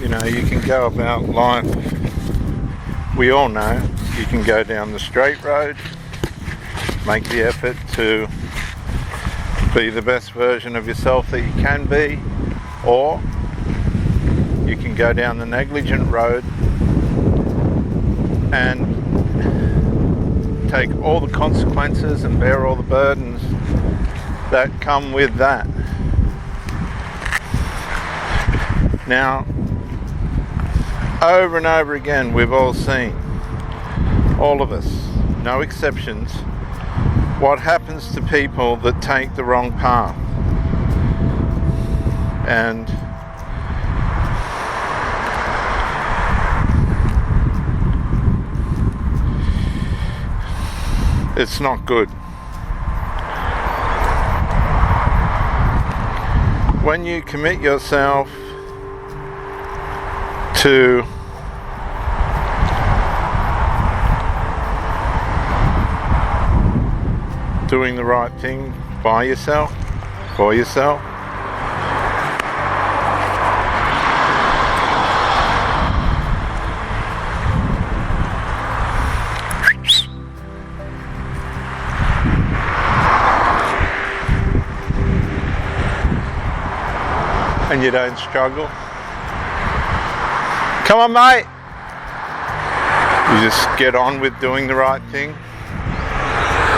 You know, you can go about life, we all know, you can go down the straight road, make the effort to be the best version of yourself that you can be, or you can go down the negligent road and take all the consequences and bear all the burdens that come with that. Now, over and over again, we've all seen, all of us, no exceptions, what happens to people that take the wrong path. And it's not good. When you commit yourself to doing the right thing by yourself, for yourself, and you don't struggle. Come on, mate. You just get on with doing the right thing,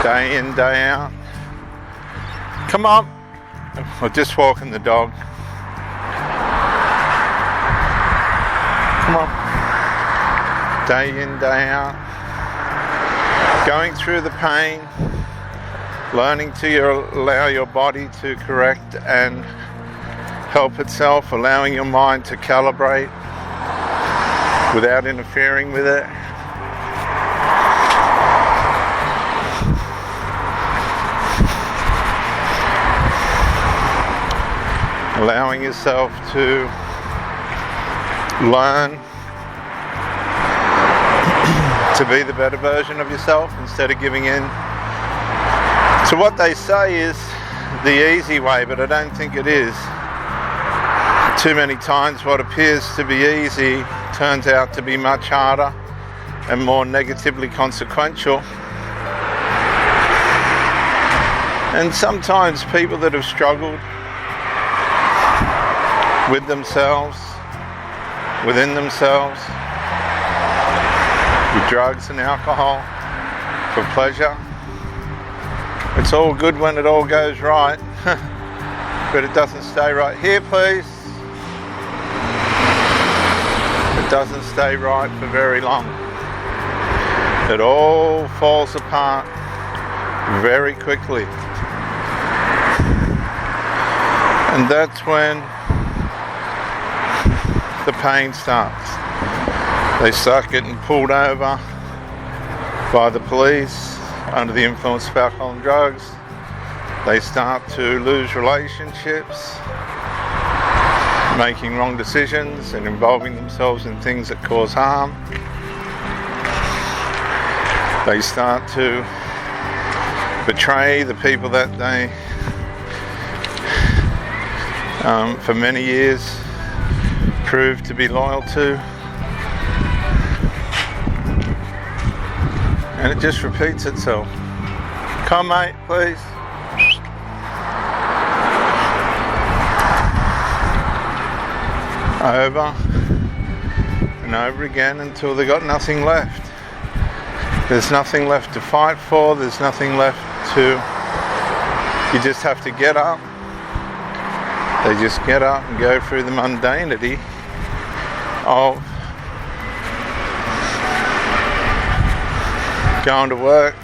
day in, day out. Come on. I'm just walking the dog. Come on. Day in, day out. Going through the pain, learning to allow your body to correct and help itself, allowing your mind to calibrate without interfering with it. Allowing yourself to learn to be the better version of yourself instead of giving in to what they say is the easy way, but I don't think it is. Too many times what appears to be easy turns out to be much harder and more negatively consequential. And sometimes people that have struggled with themselves, within themselves, with drugs and alcohol, for pleasure. It's all good when it all goes right, but it doesn't stay right. Here, please. It doesn't stay right for very long. It all falls apart very quickly. And that's when the pain starts. They start getting pulled over by the police under the influence of alcohol and drugs. They start to lose relationships, making wrong decisions and involving themselves in things that cause harm. They start to betray the people that they, for many years, proved to be loyal to. And it just repeats itself. Come, mate, please. Over and over again until they got nothing left. There's nothing left to fight for. There's nothing left to... You just have to get up. They just get up and go through the mundanity of going to work,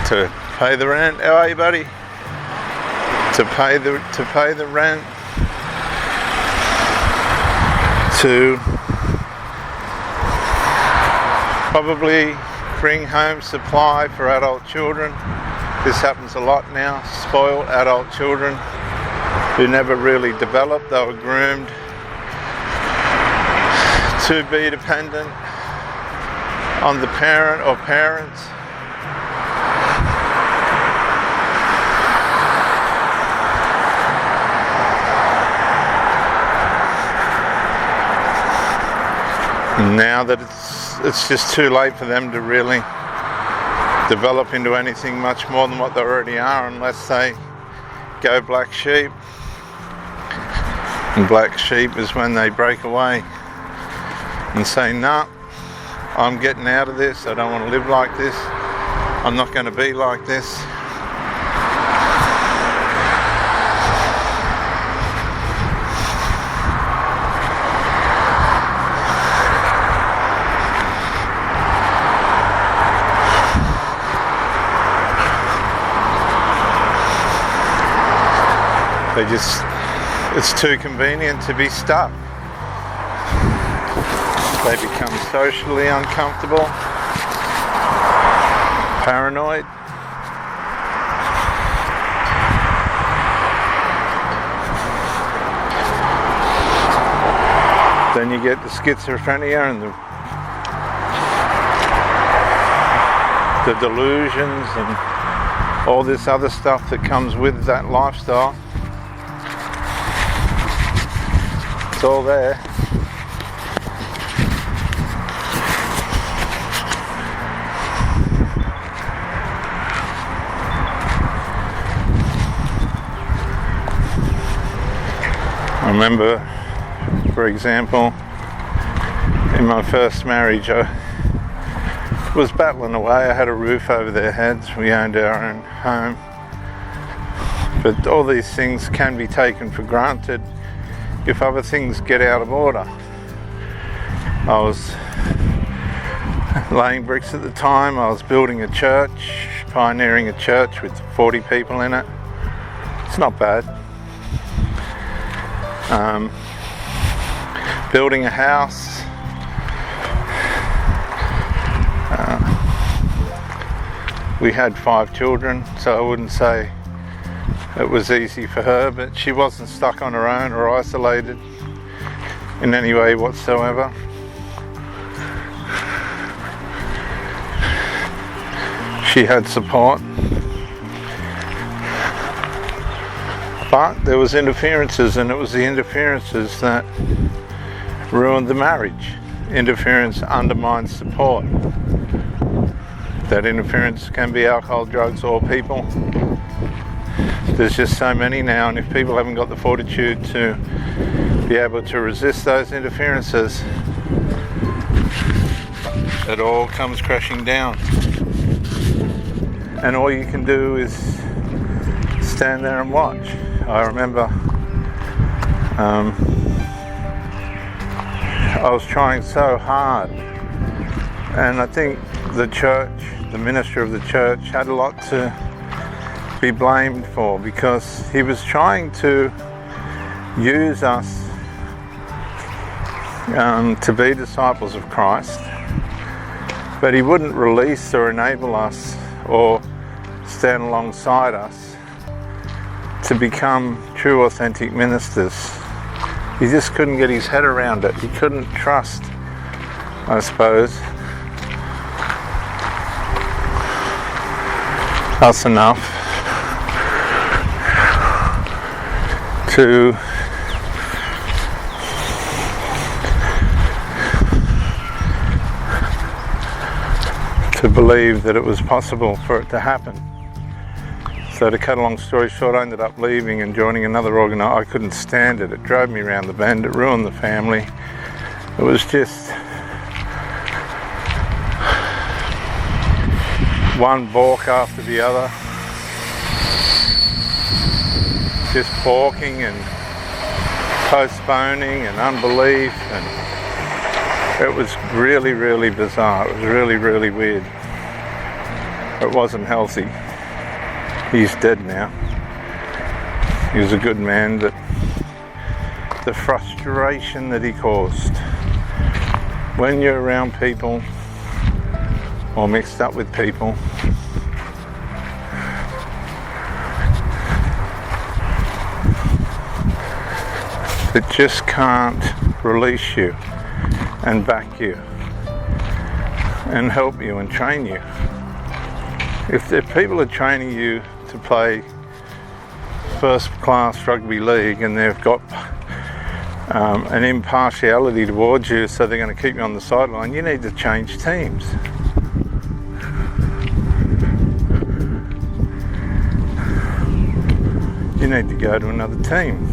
to pay the rent. How are you, buddy? To pay the rent, to probably bring home supply for adult children. This happens a lot now. Spoiled adult children who never really developed. They were groomed to be dependent on the parent or parents. And now that it's just too late for them to really develop into anything much more than what they already are, unless they go black sheep. And black sheep is when they break away and say, nah, I'm getting out of this, I don't want to live like this, I'm not going to be like this. It's too convenient to be stuck. They become socially uncomfortable, paranoid. Then you get the schizophrenia and the delusions and all this other stuff that comes with that lifestyle. It's all there. I remember, for example, in my first marriage, I was battling away. I had a roof over their heads. We owned our own home. But all these things can be taken for granted if other things get out of order. I was laying bricks at the time. I was building a church, pioneering a church with 40 people in it. It's not bad. Building a house. We had 5 children, so I wouldn't say it was easy for her, but she wasn't stuck on her own or isolated in any way whatsoever. She had support. But there was interferences, and it was the interferences that ruined the marriage. Interference undermines support. That interference can be alcohol, drugs, or people. There's just so many now, and if people haven't got the fortitude to be able to resist those interferences, it all comes crashing down. And all you can do is stand there and watch. I remember I was trying so hard, and I think the church, the minister of the church, had a lot to be blamed for, because he was trying to use us to be disciples of Christ, but he wouldn't release or enable us or stand alongside us to become true, authentic ministers. He just couldn't get his head around it. He couldn't trust, I suppose, us enough to believe that it was possible for it to happen. So to cut a long story short, I ended up leaving and joining another organisation. I couldn't stand it. It drove me around the bend. It ruined the family. It was just one balk after the other. Just balking and postponing and unbelief, and it was really, really bizarre. It was really, really weird. It wasn't healthy. He's dead now. He was a good man, but the frustration that he caused when you're around people or mixed up with people, that just can't release you and back you and help you and train you. If people are training you to play first class rugby league and they've got an impartiality towards you, so they're going to keep you on the sideline. You need to change teams. You need to go to another team.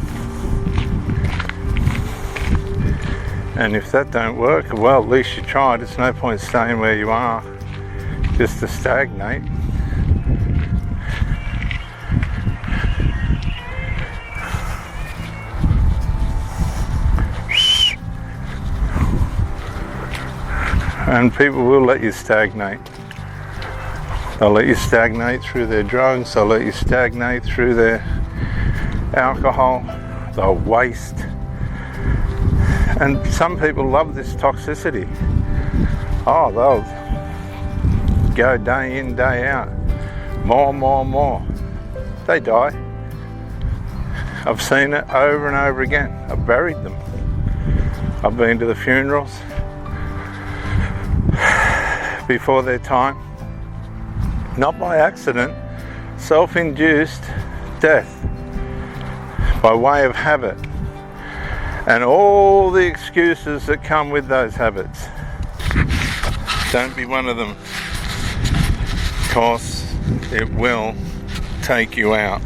And if that don't work, well, at least you tried. It's no point staying where you are just to stagnate. And people will let you stagnate. They'll let you stagnate through their drugs, they'll let you stagnate through their alcohol, they'll waste. And some people love this toxicity. Oh, they'll go day in, day out. More. They die. I've seen it over and over again. I've buried them. I've been to the funerals before their time. Not by accident, self-induced death by way of habit, and all the excuses that come with those habits. Don't be one of them, because it will take you out.